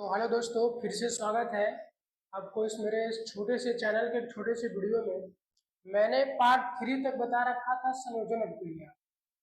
तो हेलो दोस्तों, फिर से स्वागत है आपको इस मेरे छोटे से चैनल के छोटे से वीडियो में। मैंने पार्ट 3 तक बता रखा था संयोजन अभिक्रिया।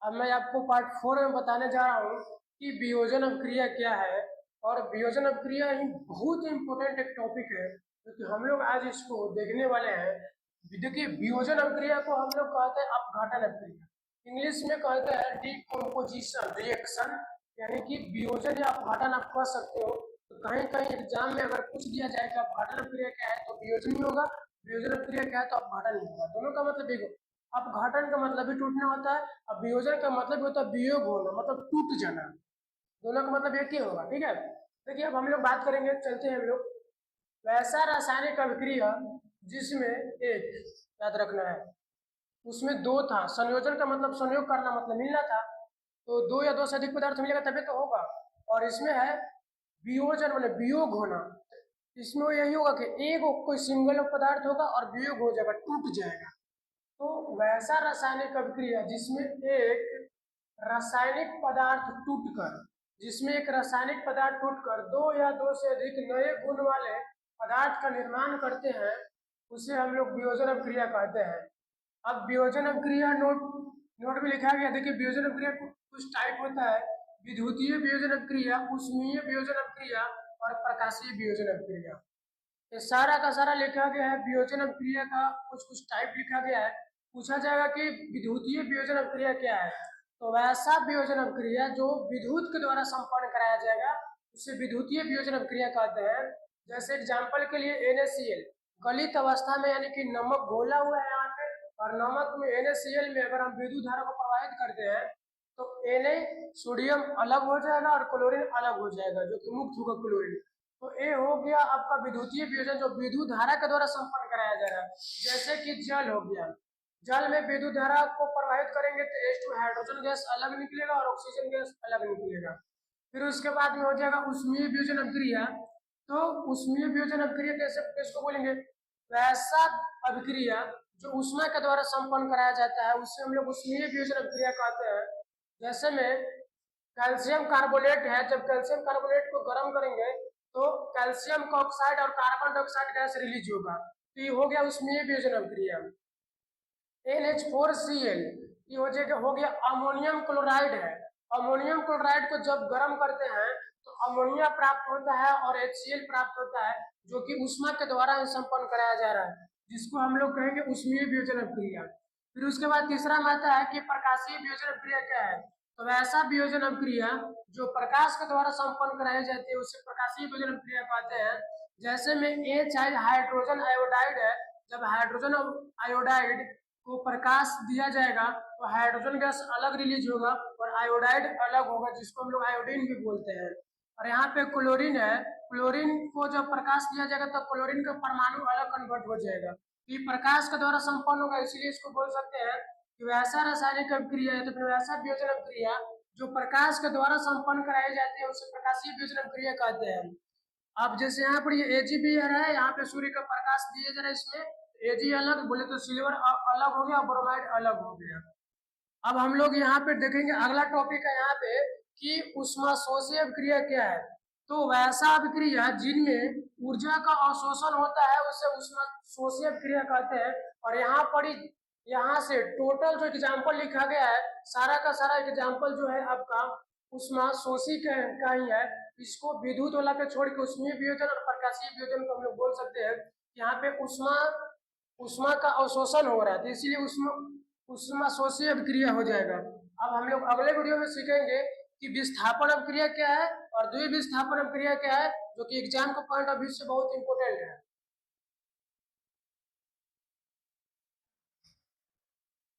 अब मैं आपको पार्ट 4 में बताने जा रहा हूँ कि वियोजन अभिक्रिया क्या है। और वियोजन अभिक्रिया ही बहुत इंपॉर्टेंट एक टॉपिक है जो कि हम लोग आज इसको देखने वाले हैं। देखिए, वियोजन अभिक्रिया को हम लोग कहते हैं अपघटन अभिक्रिया, इंग्लिश में कहते हैं डिकम्पोजिशन रिएक्शन, यानी कि वियोजन या अपघटन आप कह सकते हो। तो कहीं कहीं एग्जाम में अगर पूछ दिया जाए कि अपघटन अभिक्रिया क्या है तो वियोजन ही होगा, वियोजन अभिक्रिया क्या है तो अपघटन ही होगा। दोनों का मतलब एक, अपघटन का मतलब भी टूटना होता है और वियोजन का मतलब होता है वियोग होना, मतलब टूट जाना। दोनों का मतलब एक ही होगा, ठीक है। देखिए, अब हम लोग बात करेंगे, चलते हैं हम लोग। वैसा रासायनिक अभिक्रिया जिसमें एक, याद रखना है, उसमें दो था। संयोजन का मतलब संयोग करना, मतलब मिलना था। तो दो या दो से अधिक पदार्थ मिलेगा तभी तो होगा। और इसमें है वियोजन मतलब वियोग होना। इसमें यही होगा कि एक कोई सिंगल पदार्थ होगा और वियोग हो जाएगा, टूट जाएगा। तो वैसा रासायनिक अभिक्रिया जिसमें एक रासायनिक पदार्थ टूटकर दो या दो से अधिक नए गुण वाले पदार्थ का निर्माण करते हैं, उसे हम लोग वियोजन अभिक्रिया कहते हैं। अब वियोजन अभिक्रिया नोट में लिखा गया। देखिए, वियोजन अभिक्रिया कुछ टाइप होता है: विद्युतीय वियोजन अभिक्रिया, ऊष्मीय वियोजन अभिक्रिया और प्रकाशीय वियोजन अभिक्रिया। ये सारा का सारा लिखा गया है। वियोजन अभिक्रिया का कुछ कुछ टाइप लिखा गया है। पूछा जाएगा कि विद्युतीय वियोजन अभिक्रिया क्या है, तो वैसा वियोजन अभिक्रिया जो विद्युत के द्वारा संपन्न कराया जाएगा उसे विद्युतीय वियोजन अभिक्रिया कहते हैं। जैसे एग्जाम्पल के लिए NaCl गलित अवस्था में, यानी कि नमक घोला हुआ है यहाँ पे, और नमक में NaCl में अगर हम विद्युत धारा को प्रवाहित करते हैं तो Na सोडियम अलग हो जाएगा और क्लोरीन अलग हो जाएगा, जो कि मुक्त होगा क्लोरीन। तो ए हो गया आपका विद्युतीय वियोजन जो विद्युत धारा के द्वारा संपन्न कराया जा रहा है। जैसे कि जल हो गया, जल में विद्युत धारा को प्रवाहित करेंगे तो H2 हाइड्रोजन गैस अलग निकलेगा और ऑक्सीजन गैस अलग निकलेगा। फिर उसके बाद में हो जाएगा ऊष्मीय वियोजन अभिक्रिया। तो ऊष्मीय वियोजन अभिक्रिया कैसे किसको बोलेंगे? वैसा अभिक्रिया जो ऊष्मा के द्वारा संपन्न कराया जाता है उसे हम लोग ऊष्मीय वियोजन अभिक्रिया कहते हैं। जैसे में कैल्शियम कार्बोनेट है, जब कैल्शियम कार्बोनेट को गर्म करेंगे तो कैल्शियम का ऑक्साइड और कार्बन डाइऑक्साइड गैस रिलीज होगा। तो ये हो गया ऊष्मीय वियोजन अभिक्रिया। NH4Cl ये हो गया अमोनियम क्लोराइड है। अमोनियम क्लोराइड को जब गर्म करते हैं तो अमोनिया प्राप्त होता है और HCl प्राप्त होता है, जो कि ऊष्मा के द्वारा ही संपन्न कराया जा रहा है, जिसको हम लोग कहेंगे ऊष्मीय वियोजन अभिक्रिया। फिर उसके बाद तीसरा में आता है कि प्रकाशीय वियोजन अभिक्रिया क्या है। तो वैसा वियोजन अभिक्रिया जो प्रकाश के द्वारा संपन्न कराई जाती है उसे प्रकाशीय वियोजन अभिक्रिया कहते हैं। जैसे में H हाइड्रोजन आयोडाइड है, जब हाइड्रोजन आयोडाइड को प्रकाश दिया जाएगा तो हाइड्रोजन गैस अलग रिलीज होगा और आयोडाइड अलग होगा, जिसको हम लोग आयोडीन भी बोलते हैं। और यहाँ पे क्लोरीन है, क्लोरीन को जब प्रकाश दिया जाएगा तो क्लोरीन का परमाणु अलग कन्वर्ट हो जाएगा। ये प्रकाश के द्वारा संपन्न होगा, इसलिए इसको बोल सकते हैं कि वैसा रासायनिक अभिक्रिया है। तो फिर वैसा वियोजन अभिक्रिया जो प्रकाश के द्वारा संपन्न कराई जाती है उसे प्रकाशीय वियोजन अभिक्रिया कहते हैं। अब जैसे यहाँ पर ये AgBr है, यहाँ पे सूर्य का प्रकाश दिया जा रहा है, इसमें Ag अलग बोले तो सिल्वर अलग हो गया, ब्रोमाइड अलग हो गया। अब हम लोग यहाँ पे देखेंगे, अगला टॉपिक है यहाँ पे कि ऊष्माशोषीय अभिक्रिया क्या है। तो वैसा अभिक्रिया जिनमें ऊर्जा का अवशोषण होता है उसे ऊष्माशोषीय अभिक्रिया कहते हैं। और यहाँ पर यहाँ से टोटल जो एग्जाम्पल लिखा गया है, सारा का सारा एग्जाम्पल जो है आपका ऊष्माशोषी का ही है। इसको विद्युत वाला के छोड़ के ऊष्मीय वियोजन और प्रकाशीय वियोजन को हम लोग बोल सकते हैं। यहाँ पे ऊष्मा का अवशोषण हो रहा है, तो इसीलिए ऊष्माशोषीय अभिक्रिया हो जाएगा। अब हम लोग अगले वीडियो में सीखेंगे कि विस्थापन अभिक्रिया क्या है और द्विविस्थापन अभिक्रिया क्या है, जो कि एग्जाम का पॉइंट ऑफ व्यू से बहुत इंपॉर्टेंट है।